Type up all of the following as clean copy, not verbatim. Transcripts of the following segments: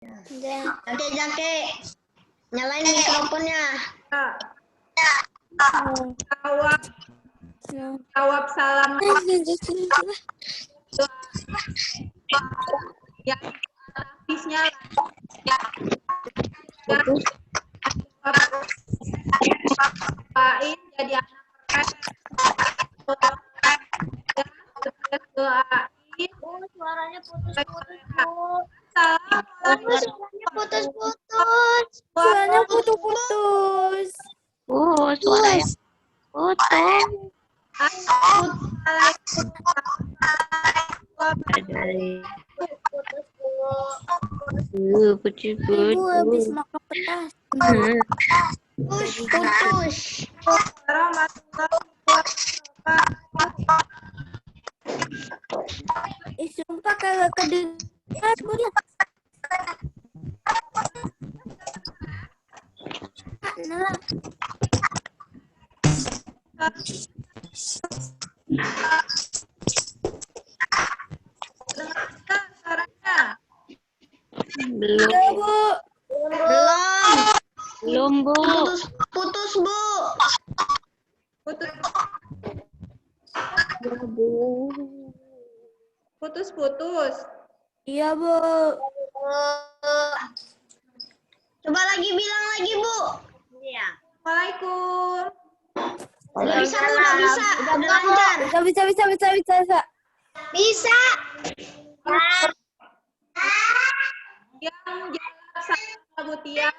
Jake, nyalain mikrofonnya. Jawab salam yang habisnya doain jadi anak keren, doain. Suaranya putus-putus, Bu. Assalamualaikum. Putus-putus. Suaranya putus-putus. Suaranya putus. Ibu habis makan petas. Putus. Sumpah kagak kedengar, Bu. Nah. Belum. Bu. Belum, Bu. Putus, Bu. Putus-putus. Iya, Bu. Coba lagi bilang lagi, Bu. Iya. Assalamualaikum. Udah bisa, Bu. Udah bisa. Udah lancar. Bisa. Bisa. Yang jawab salamnya Bu Tias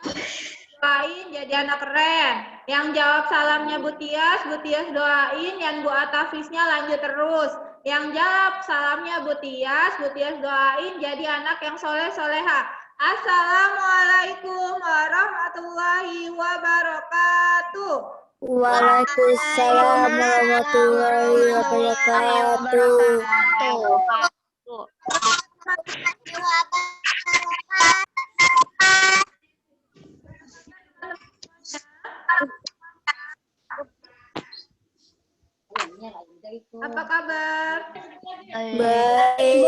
doain jadi anak keren. Yang jawab salamnya Bu Tias doain. Yang Bu Atafisnya lanjut terus. Yang jawab salamnya Bu Tias doain jadi anak yang soleh-soleha. Assalamualaikum warahmatullahi wabarakatuh. Waalaikumsalam warahmatullahi wabarakatuh. Apa kabar? Baik.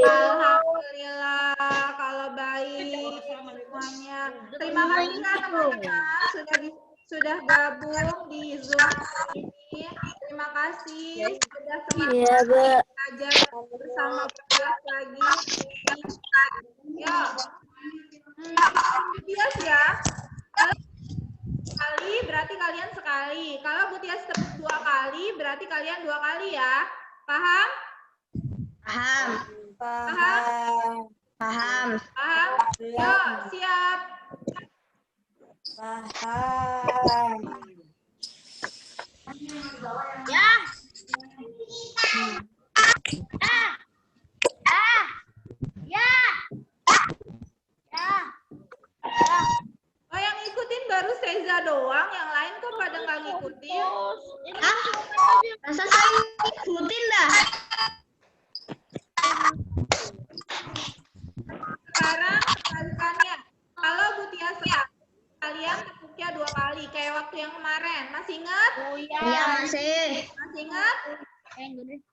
Alhamdulillah kalau baik semuanya. Terima kasih ya teman-teman sudah gabung di Zoom ini. Terima kasih sudah Iya, Bu. belajar bersama kelas lagi. Ya. Bias ya. Kalau sekali berarti kalian sekali. Kalau Bu Tias tepuk 2 kali berarti kalian 2 kali ya. Paham? Paham. Yo, siap. Paham. Ya. Oh, yang ngikutin baru Seza doang, yang lain kok pada nggak ngikutin? Masa saya ngikutin dah. Sekarang kebalikannya. Kalau Bu Tias kalian tepuknya 2 kali kayak waktu yang kemarin. Masih ingat? Iya, masih. Masih ingat?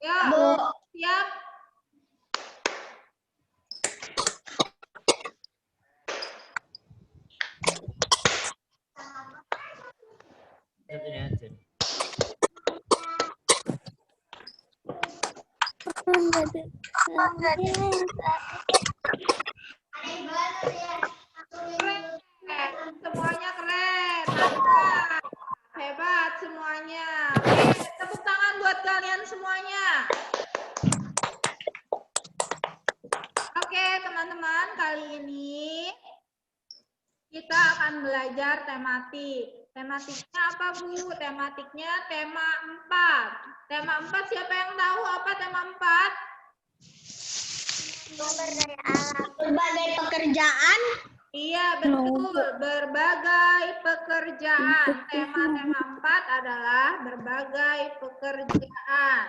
Ya, Bu. siap. Semuanya keren. Mantap. Hebat semuanya. Oke, tepuk tangan buat kalian semuanya. Oke, teman-teman, kali ini kita akan belajar tematik. Tematiknya apa, Bu? Tematiknya tema 4. Tema 4 siapa yang tahu apa tema 4? Berbagai pekerjaan. Iya, betul. Berbagai pekerjaan. Tema 4 adalah berbagai pekerjaan.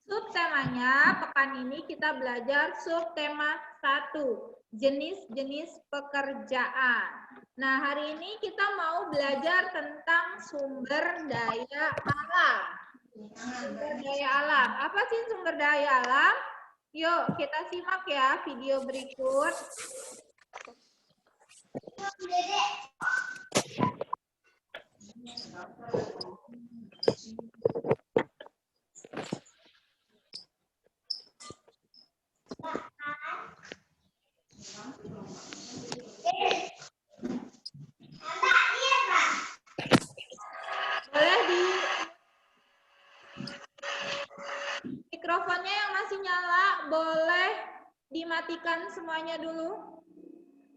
Subtemanya, pekan ini kita belajar subtema 1. Jenis-jenis pekerjaan. Nah, hari ini kita mau belajar tentang sumber daya alam. Sumber daya alam. Apa sih sumber daya alam? Yuk, kita simak ya video berikut. Boleh di mikrofonnya yang masih nyala, boleh dimatikan semuanya dulu,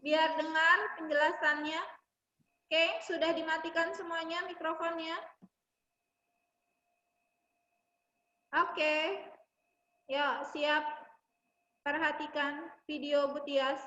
biar dengar penjelasannya. Oke, sudah dimatikan semuanya mikrofonnya? Oke, yuk siap. Perhatikan video Bu Tias.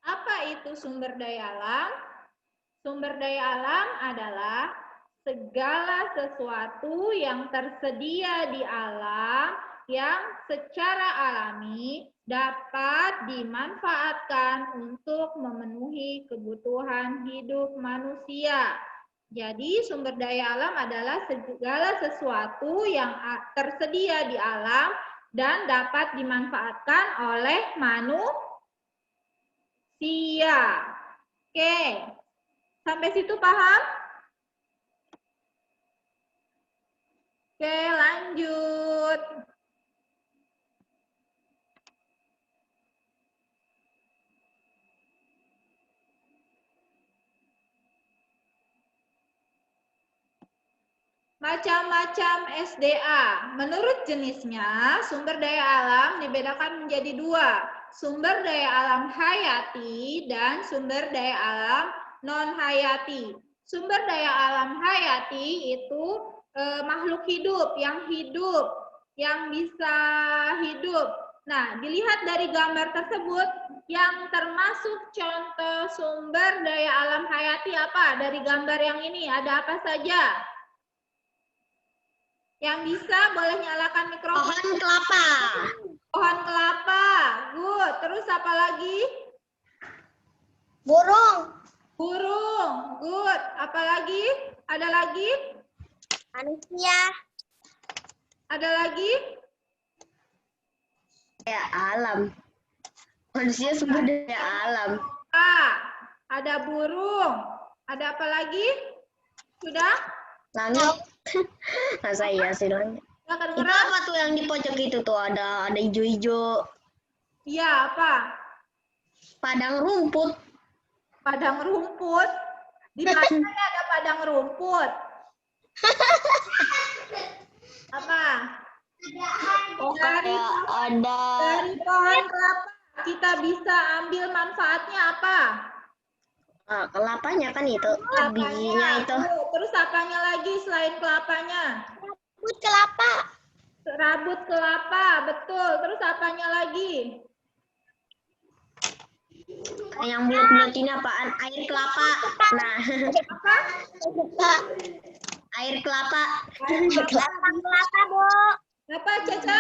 Apa itu sumber daya alam? Sumber daya alam adalah segala sesuatu yang tersedia di alam yang secara alami dapat dimanfaatkan untuk memenuhi kebutuhan hidup manusia. Jadi sumber daya alam adalah segala sesuatu yang tersedia di alam dan dapat dimanfaatkan oleh manusia. Oke, sampai situ paham? Oke, lanjut. Macam-macam SDA. Menurut jenisnya, sumber daya alam dibedakan menjadi dua. Sumber daya alam hayati dan sumber daya alam non-hayati. Sumber daya alam hayati itu makhluk hidup, yang bisa hidup. Nah, dilihat dari gambar tersebut, yang termasuk contoh sumber daya alam hayati apa? Dari gambar yang ini, ada apa saja? Yang bisa boleh nyalakan mikrofon. Pohon kelapa. Pohon kelapa. Good. Terus apa lagi? Burung. Burung. Good. Apa lagi? Ada lagi? Manusia. Ada lagi? Ya, alam. Manusia sumber daya alam. Ada burung. Ada apa lagi? Sudah? Langit. Masa iya sih langit. Itu apa tuh yang di pojok itu tuh? Ada hijau-hijau. Iya, apa? Padang rumput. Padang rumput. Di mana ada padang rumput? Apa? Dari pohon kelapa kita bisa ambil manfaatnya apa? Kelapanya kan itu, bijinya itu. Terus apanya lagi selain kelapanya? Rabut kelapa. Rabut kelapa, betul. Terus apanya lagi? Yang bulat-bulat ini apaan? Air kelapa. Nah. Apa? Air kelapa. Batang kelapa, Bu. Apa, Caca?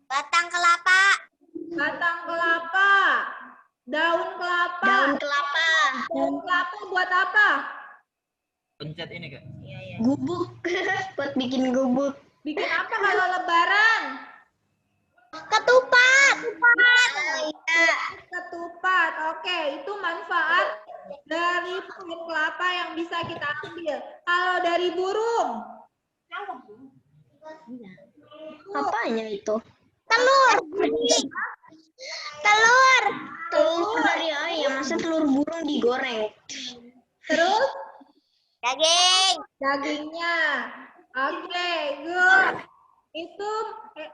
Batang kelapa. Batang kelapa. Daun kelapa. Daun kelapa. Daun kelapa buat apa? Pencet ini, Kak. Gubuk. Buat bikin gubuk. Bikin apa kalau lebaran? Ketupat. Ketupat. Oke, itu manfaat dari pohon kelapa yang bisa kita ambil. Kalau dari burung? Apanya itu? Telur. Telur. Telur dari ayam. Masa telur burung digoreng? Terus? Daging. Dagingnya. Oke, good. Itu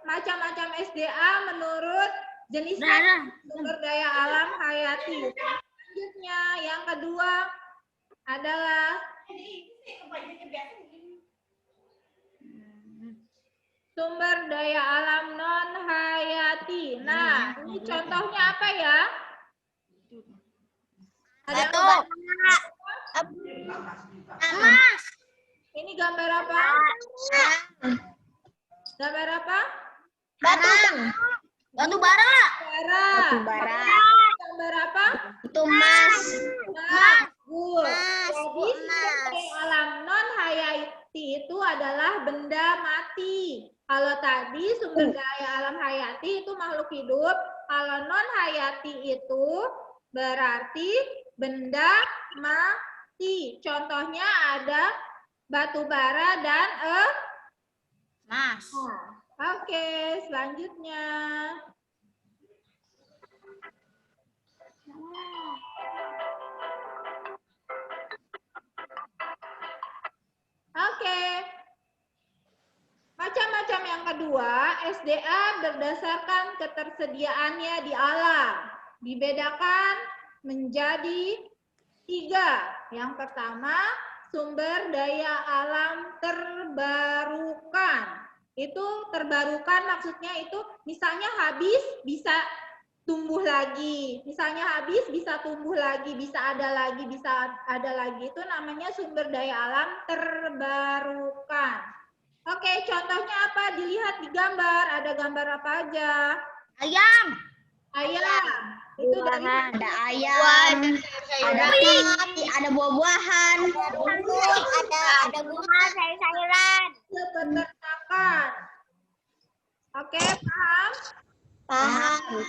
macam-macam SDA menurut jenisnya sumber daya alam hayati. Selanjutnya, yang kedua adalah sumber daya alam non hayati. Nah, ini contohnya apa ya? Ada Emas. ini gambar apa? Gambar apa? Batu bara. Bara. Batu bara. Gambar apa? Itu emas. Bagus. Jadi sumber daya alam non hayati itu adalah benda mati. Kalau tadi sumber daya alam hayati itu makhluk hidup, kalau non hayati itu berarti benda mati. Contohnya ada batu bara dan Mas. Oke, selanjutnya. Oke. Macam-macam yang kedua, SDA berdasarkan ketersediaannya di alam. Dibedakan menjadi 3. Yang pertama, sumber daya alam terbarukan. Itu terbarukan maksudnya itu misalnya habis bisa tumbuh lagi. Misalnya habis bisa tumbuh lagi, bisa ada lagi, bisa ada lagi. Itu namanya sumber daya alam terbarukan. Oke, contohnya apa? Dilihat di gambar. Ada gambar apa aja? Ayam. Ayam. Itu dari Ada ayam. Ada ada buah-buahan. Ada bunga sayur-sayuran. peternakan. Oke, paham? Paham.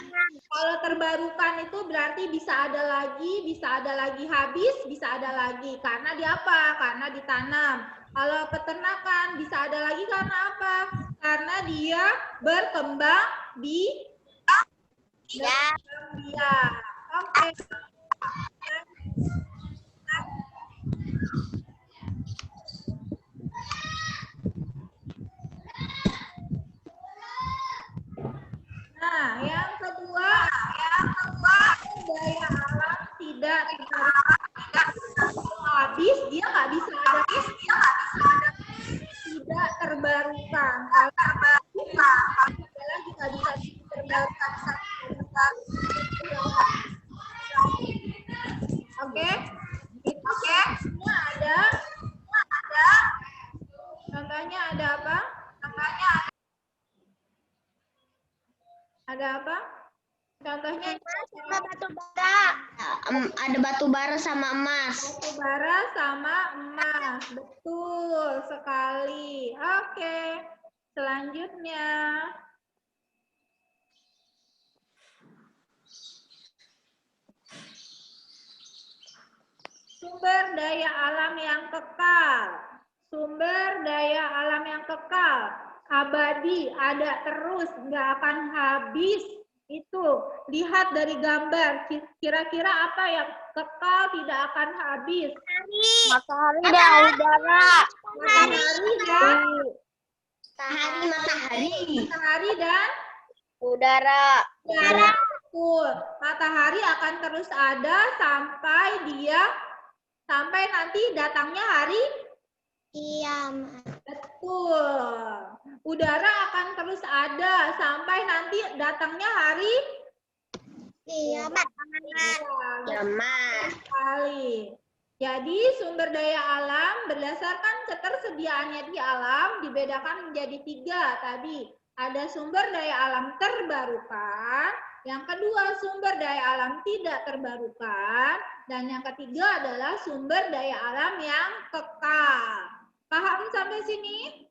Kalau terbarukan itu berarti bisa ada lagi habis, bisa ada lagi. Karena di apa? Karena ditanam. Kalau peternakan bisa ada lagi karena apa? Karena dia berkembang biak. Oke. Nah, yang kedua daya alam tidak habis, dia nggak bisa ada tidak terbarukan. Kalau terbarukan adalah nggak bisa terbarukan. Oke, itu contohnya ada apa? Ada apa? Contohnya Batu bara. Ada batu bara sama emas. batu bara sama emas. Betul sekali. Oke. Selanjutnya. Sumber daya alam yang kekal. Sumber daya alam yang kekal. Abadi, ada terus, nggak akan habis. Itu, lihat dari gambar. Kira-kira apa yang kekal tidak akan habis? Matahari dan udara. Matahari dan Matahari dan Udara. udara. Betul. Matahari akan terus ada sampai nanti datangnya hari kiamat. betul. Udara akan terus ada sampai nanti datangnya hari Kiamat. sekali. Jadi sumber daya alam berdasarkan ketersediaannya di alam dibedakan menjadi 3 tadi. Ada sumber daya alam terbarukan, yang kedua sumber daya alam tidak terbarukan, dan yang ketiga adalah sumber daya alam yang kekal. Paham sampai sini?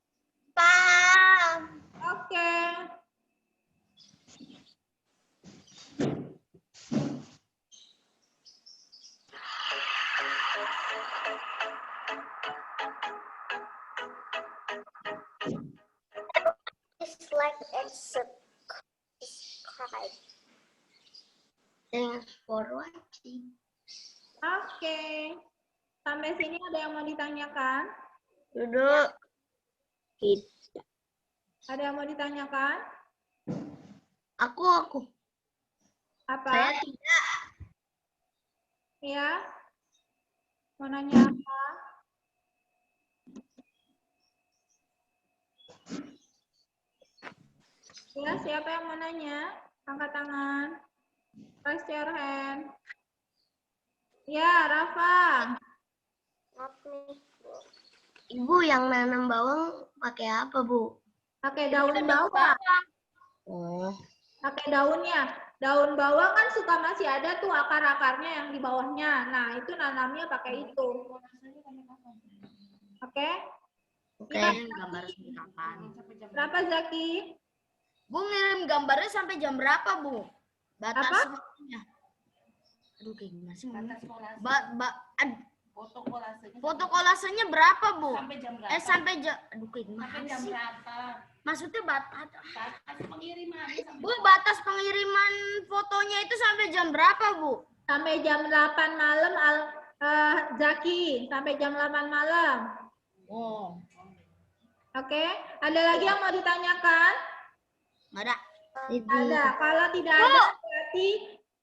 Paham. Oke. Like and subscribe. Thanks for watching. Oke. Sampai sini ada yang mau ditanyakan? Duduk. Ada yang mau ditanyakan? Aku. Apa? Saya tidak. Ya. Mau nanya apa? Ya, siapa yang mau nanya? Angkat tangan. Raise your hand. Ya, Rafa. Ibu yang nanam bawang pakai apa, Bu? Pakai daun bawang. Oh. Pakai daunnya. Daun bawang kan suka masih ada tuh akar-akarnya yang di bawahnya. Nah, itu nanamnya pakai itu. Oke? Oke. Ya, Gambar resmi kapan? berapa Zaki? Bu ngirim gambarnya sampai jam berapa, Bu? Batas Apa? waktunya. Aduh, kayak gimana sih? Batas kolase. Foto kolasenya. Foto kolasenya berapa, Bu? Sampai jam berapa? Sampai jam. Aduh, kayak gimana Sampai jam sih? berapa? Maksudnya batas. Batas pengiriman. Bu, batas pengiriman fotonya itu sampai jam berapa, Bu? Sampai jam 8 malam, Zaki. Sampai jam 8 malam. Oh, Oke? Ada lagi yang mau ditanyakan? nggak ada. Ada. Kalau tidak ada, berarti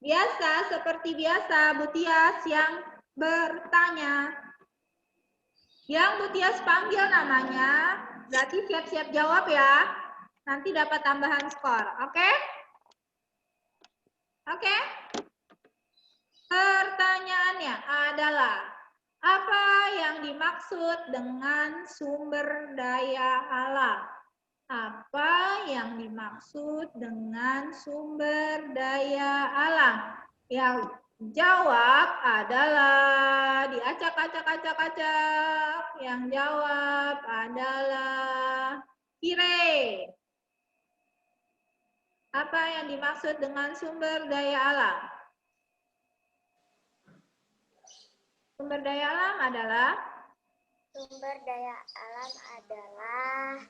biasa, seperti biasa, Bu Tias yang bertanya. Yang Bu Tias panggil namanya, berarti siap-siap jawab ya. Nanti dapat tambahan skor. Oke? Oke? Pertanyaannya adalah, apa yang dimaksud dengan sumber daya alam? Apa yang dimaksud dengan sumber daya alam? Yang jawab adalah diacak-acak-acak-acak. Yang jawab adalah Kire. Apa yang dimaksud dengan sumber daya alam? Sumber daya alam adalah Sumber daya alam adalah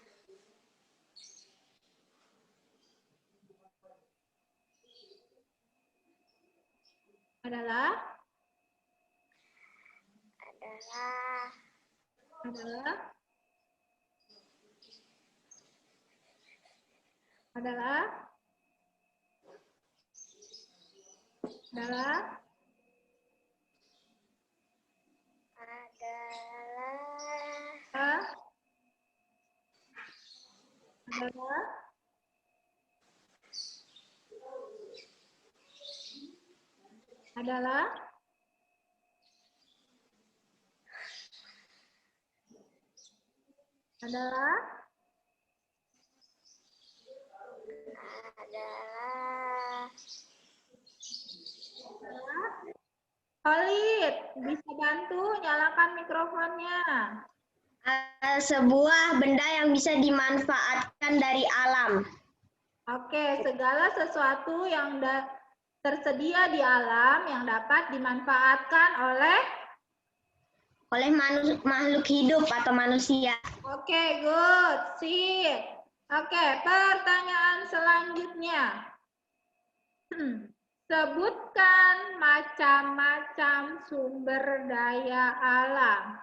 adalah adalah Khalid, bisa bantu nyalakan mikrofonnya. Sebuah benda yang bisa dimanfaatkan dari alam. Oke, segala sesuatu yang tersedia di alam yang dapat dimanfaatkan oleh makhluk hidup atau manusia. Oke, good. Sip. Oke, pertanyaan selanjutnya. Sebutkan macam-macam sumber daya alam.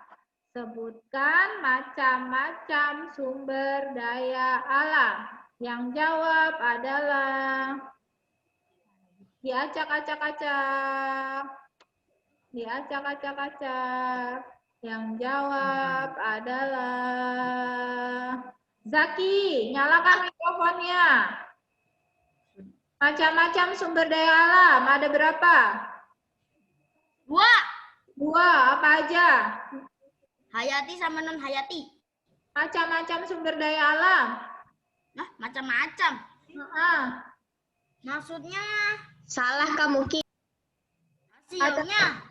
Sebutkan macam-macam sumber daya alam. Yang jawab adalah diacak-acak-acak. Diacak-acak-acak. Yang jawab adalah Zaki. Nyalakan mikrofonnya. Macam-macam sumber daya alam. Ada berapa? 2. 2. Apa aja? Hayati sama non hayati. Macam-macam sumber daya alam. Nah, macam-macam. Maksudnya Salah kamu, Ki. hasilnya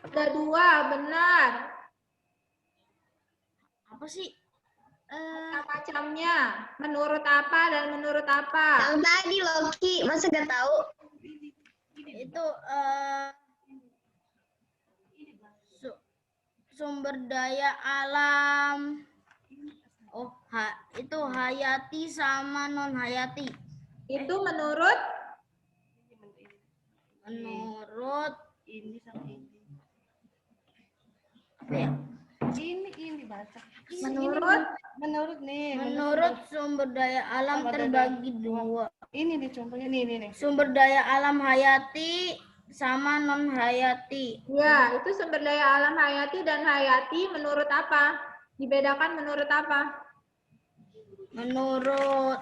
Ada 2, benar. apa sih? Macam-macamnya. Menurut apa dan menurut apa? Yang tadi loh, Ki. Masa gak tahu? Itu sumber daya alam. Oh, itu hayati sama non hayati. Itu menurut Ini sama ini. apa ya? Ini baca. menurut Sumber daya alam terbagi 2. Ini nih contohnya nih. Sumber daya alam hayati sama non hayati. ya, itu sumber daya alam hayati dan hayati menurut apa? Dibedakan menurut apa? Menurut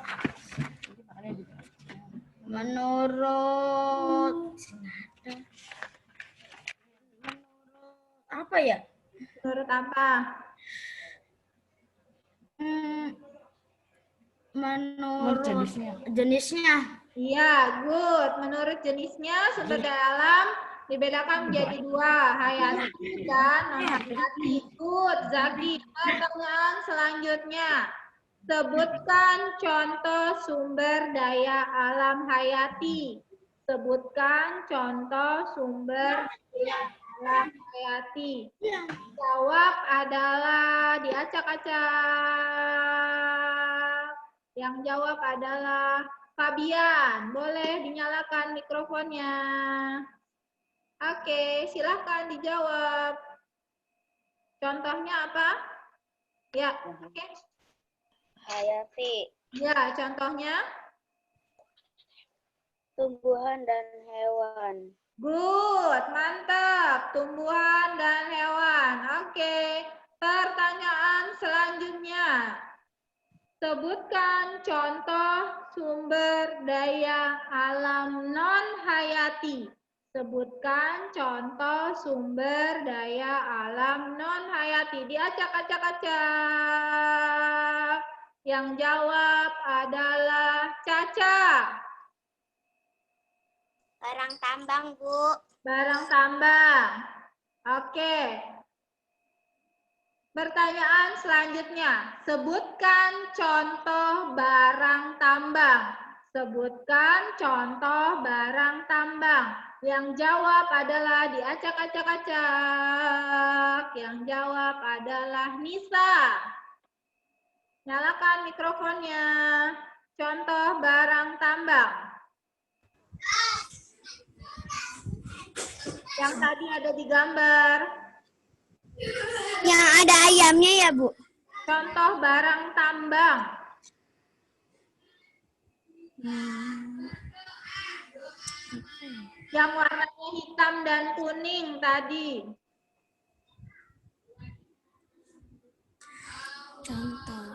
apa ya? Menurut apa? Menurut jenisnya. jenisnya. Iya, good. Menurut jenisnya sumber daya alam dibedakan menjadi dua, hayati dan non-hayati. Good, Zaki. Pertanyaan selanjutnya. Sebutkan contoh sumber daya alam hayati. Sebutkan contoh sumber daya alam hayati. Jawab adalah diacak-acak. Yang jawab adalah Fabian. Boleh dinyalakan mikrofonnya. Oke, silahkan dijawab. Contohnya apa? Ya, oke. Hayati, Ya, contohnya. tumbuhan dan hewan. Good, mantap. Tumbuhan dan hewan. Oke. Pertanyaan selanjutnya. Sebutkan contoh sumber daya alam non-hayati. Sebutkan contoh sumber daya alam non-hayati. Diacak-acak-acak. Yang jawab adalah Caca. Barang tambang, Bu. Barang tambang. Oke. Pertanyaan selanjutnya. Sebutkan contoh barang tambang. Sebutkan contoh barang tambang. Yang jawab adalah diacak-acak-acak. Yang jawab adalah Nisa. Nyalakan mikrofonnya. Contoh barang tambang. Yang tadi ada di gambar. Yang ada ayamnya ya, Bu? Contoh barang tambang. Yang warnanya hitam dan kuning tadi. Contoh.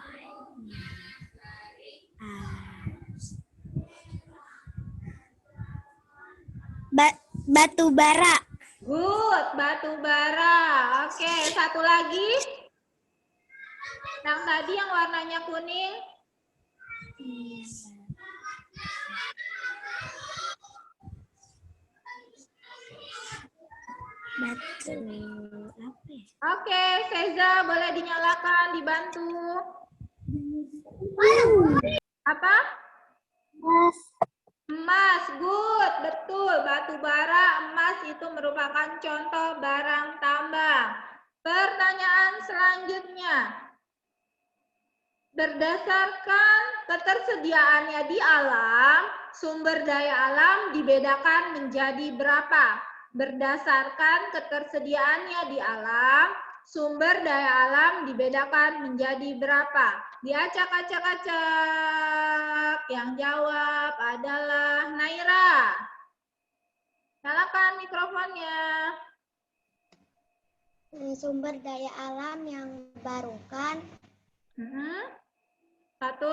Batu bara. Good, batu bara. Oke, satu lagi. Yang tadi yang warnanya kuning. Batu apa ya? Oke, Seza boleh dinyalakan, dibantu. Apa? Emas, good, betul. Batu bara, emas itu merupakan contoh barang tambang. Pertanyaan selanjutnya. Berdasarkan ketersediaannya di alam, sumber daya alam dibedakan menjadi berapa? Berdasarkan ketersediaannya di alam, sumber daya alam dibedakan menjadi berapa? Diacak-acak-acak. Yang jawab adalah Naira. Nyalakan mikrofonnya. Sumber daya alam yang terbarukan. Satu,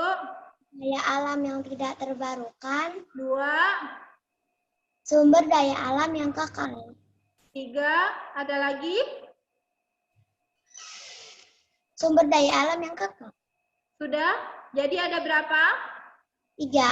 Daya alam yang tidak terbarukan. dua, Sumber daya alam yang kekal. tiga, ada lagi? Sumber daya alam yang kekal. Sudah? Jadi ada berapa? 3.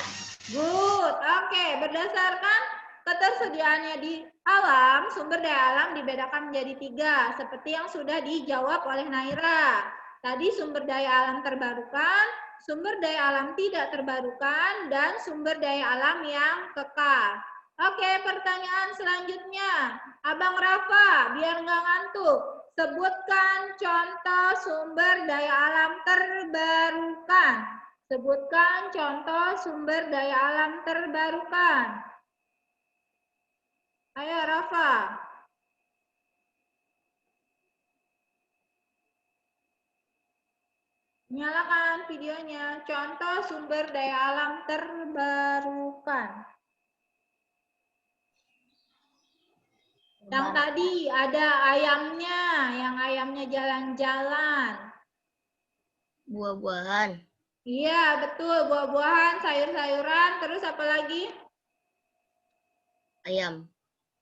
Good. Oke, berdasarkan ketersediaannya di alam, sumber daya alam dibedakan menjadi 3, seperti yang sudah dijawab oleh Naira. Tadi sumber daya alam terbarukan, sumber daya alam tidak terbarukan, dan sumber daya alam yang kekal. Oke, pertanyaan selanjutnya. Abang Rafa, biar nggak ngantuk, sebutkan contoh sumber daya alam terbarukan. Sebutkan contoh sumber daya alam terbarukan. Ayo, Rafa. Nyalakan videonya. Contoh sumber daya alam terbarukan. Yang tadi ada ayamnya, yang ayamnya jalan-jalan. Buah-buahan. Iya, betul. Buah-buahan, sayur-sayuran, terus apa lagi? Ayam.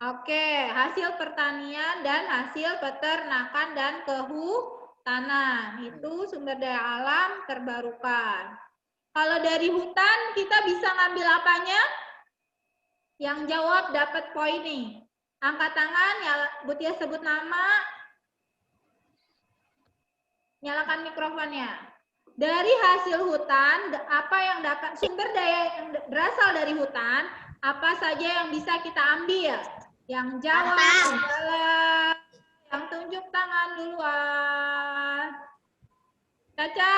Oke, hasil pertanian dan hasil peternakan dan kehutanan. Itu sumber daya alam terbarukan. Kalau dari hutan kita bisa ngambil apanya? Yang jawab dapat poin nih. Angkat tangan, ya, Butia sebut nama. Nyalakan mikrofonnya. Dari hasil hutan, apa yang dapat sumber daya yang berasal dari hutan, apa saja yang bisa kita ambil? Yang jawab adalah yang tunjuk tangan duluan. Caca.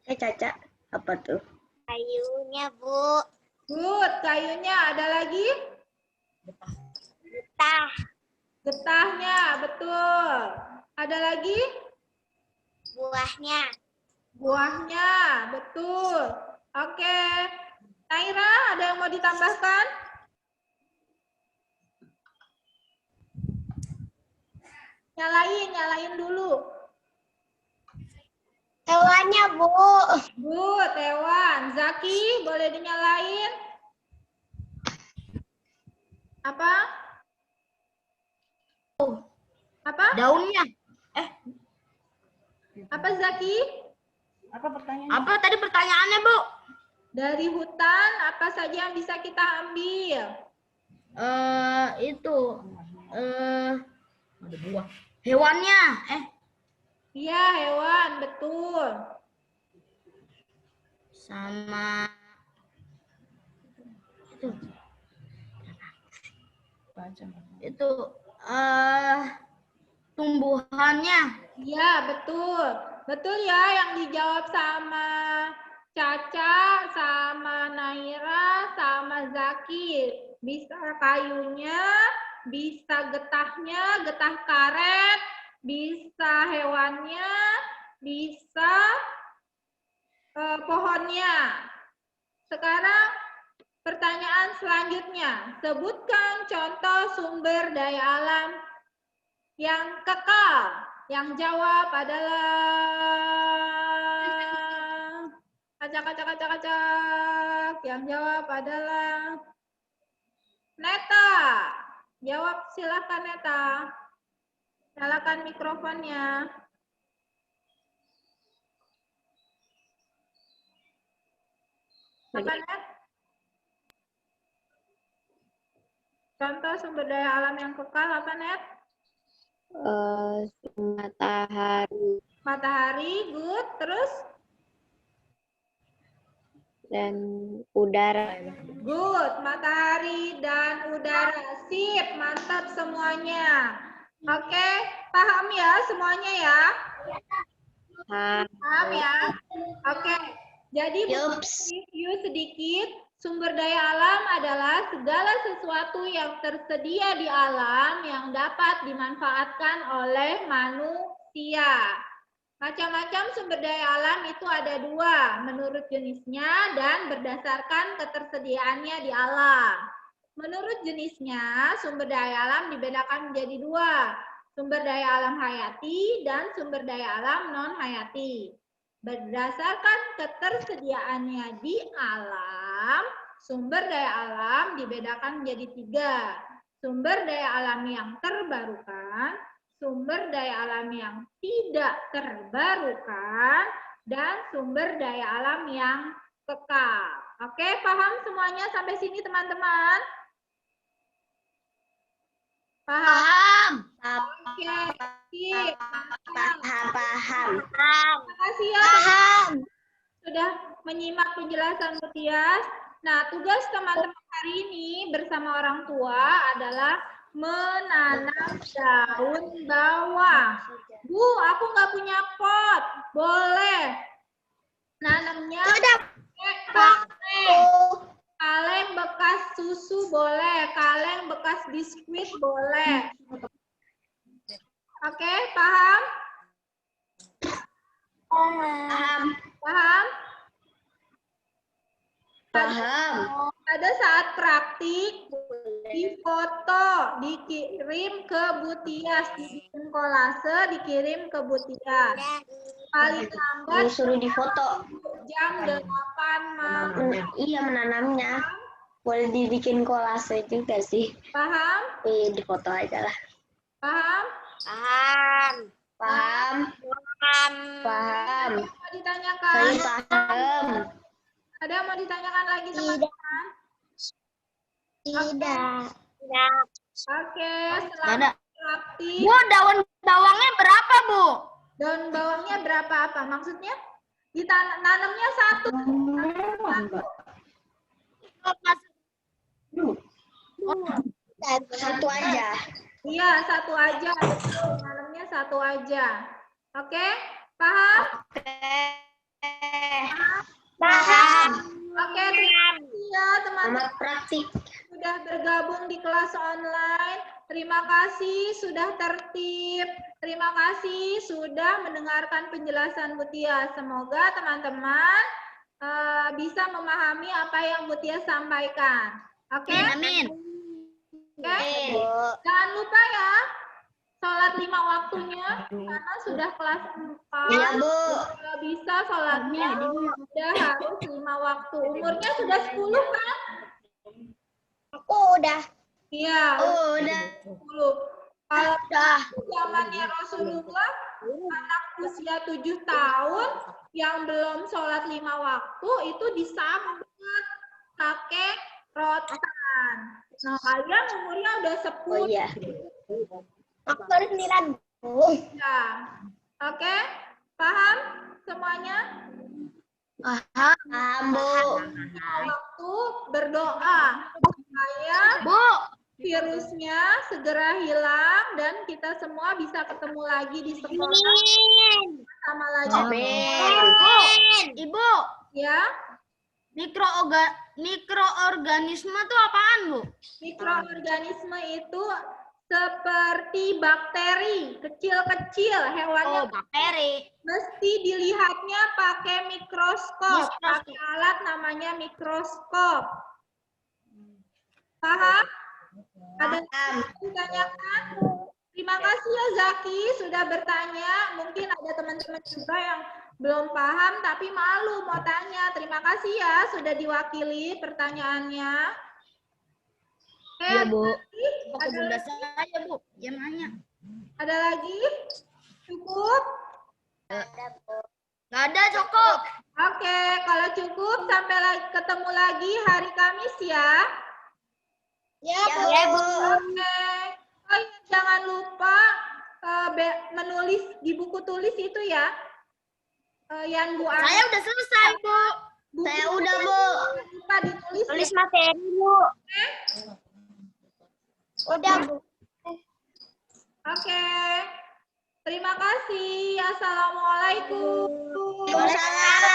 Caca, apa tuh? Kayunya, Bu. Good, kayunya. Ada lagi? Getah. Getahnya, betul. Ada lagi? Buahnya. Buahnya, betul. Oke. Naira, ada yang mau ditambahkan? Nyalain dulu. Hewannya, Bu. Good, hewan. Zaki, boleh dinyalain? Apa? Apa? Daunnya. Apa Zaki? Apa pertanyaannya? Apa tadi pertanyaannya, Bu? Dari hutan, apa saja yang bisa kita ambil? Itu ada buah. Hewannya. Iya, hewan, betul. Sama itu tumbuhannya. Iya, betul. Betul ya yang dijawab sama Caca, sama Naira, sama Zaki. Bisa kayunya, bisa getahnya, getah karet, bisa hewannya, bisa pohonnya. Sekarang pertanyaan selanjutnya. Sebutkan contoh sumber daya alam yang kekal. Yang jawab adalah acak. Yang jawab adalah Neta. Jawab silakan Neta. Nyalakan mikrofonnya. Apa Net? Contoh sumber daya alam yang kekal apa Net? Matahari Matahari, good. Terus? dan udara. Good, matahari dan udara. Sip, mantap semuanya. Oke, paham ya semuanya ya? Paham ya? Oke, jadi review sedikit. Sumber daya alam adalah segala sesuatu yang tersedia di alam yang dapat dimanfaatkan oleh manusia. Macam-macam sumber daya alam itu ada dua, menurut jenisnya dan berdasarkan ketersediaannya di alam. Menurut jenisnya, sumber daya alam dibedakan menjadi dua, sumber daya alam hayati dan sumber daya alam non-hayati. Berdasarkan ketersediaannya di alam, sumber daya alam dibedakan menjadi tiga, sumber daya alam yang terbarukan, sumber daya alam yang tidak terbarukan, dan sumber daya alam yang kekal. Oke, paham semuanya sampai sini teman-teman? Paham? Oke, sip. Paham. Terima kasih ya teman-teman sudah menyimak penjelasan Mutias. Nah, tugas teman-teman hari ini bersama orang tua adalah menanam daun bawang. Bu, aku nggak punya pot. Boleh. Nanamnya kaleng bekas susu boleh, kaleng bekas biskuit boleh. Oke, paham? Paham. Paham? Paham. Pada saat praktik, difoto, dikirim ke Butias, dibikin kolase, dikirim ke Butias. Paling lambat Disuruh difoto. jam 8 malam. Iya, menanamnya. Boleh dibikin kolase juga sih. Paham? Iya, difoto aja lah. Paham? Paham. Paham. Paham. Ada yang mau ditanyakan? Saya paham. Ada yang mau ditanyakan lagi teman-teman? Tidak. Oke, Nggak ada. selamat aktif. Bu, daun bawangnya berapa, Bu? Daun bawangnya berapa apa? Maksudnya ditanamnya satu. Satu aja. Iya, satu aja. Tanamnya satu aja. Oke, paham? Paham. Oke, terima kasih ya teman-teman. Selamat praktik. Sudah bergabung di kelas online. Terima kasih sudah tertib. Terima kasih sudah mendengarkan penjelasan Bu Tia. Semoga teman-teman bisa memahami apa yang Bu Tia sampaikan. Oke? Amin. Oke? Jangan lupa ya, sholat 5 waktunya, karena sudah kelas 4. Iya, Bu. Kalau bisa sholatnya sudah harus 5 waktu. Umurnya sudah 10 kan? Aku udah. Iya, Udah. 10. Kalau zamannya Rasulullah, anak usia 7 tahun yang belum sholat 5 waktu itu disambut pakai rotan. Nah, kalian umurnya udah 10. Oh iya. Aku baru 9. Ya. Oke? Paham semuanya? Paham, Bu. Waktu berdoa supaya Bu, virusnya segera hilang dan kita semua bisa ketemu lagi di sekolah sama lagi. Amin. Ibu, Ya, mikroorganisme itu apaan, Bu? mikroorganisme itu seperti bakteri kecil-kecil, hewannya Bakteri. mesti dilihatnya pakai mikroskop, pakai alat namanya mikroskop. Paham? Ada yang ditanyakan? Terima kasih ya Zaki sudah bertanya. Mungkin ada teman-teman juga yang belum paham tapi malu mau tanya. Terima kasih ya sudah diwakili pertanyaannya. Iya, Bu. Ada Bunda lagi? saya, Bu. Yang nanya. Ada lagi? Cukup? Nggak ada, cukup. Oke, kalau cukup sampai ketemu lagi hari Kamis ya. Ya, Bu. Oke. Oh, iya, jangan lupa menulis di buku tulis itu ya. Yang Bu Saya udah selesai, Bu. buku Saya udah, tulis, Bu. jangan lupa ditulis. tulis ya. materi, Bu. Udah, Bu. Oke. Terima kasih. Assalamualaikum. Waalaikumsalam.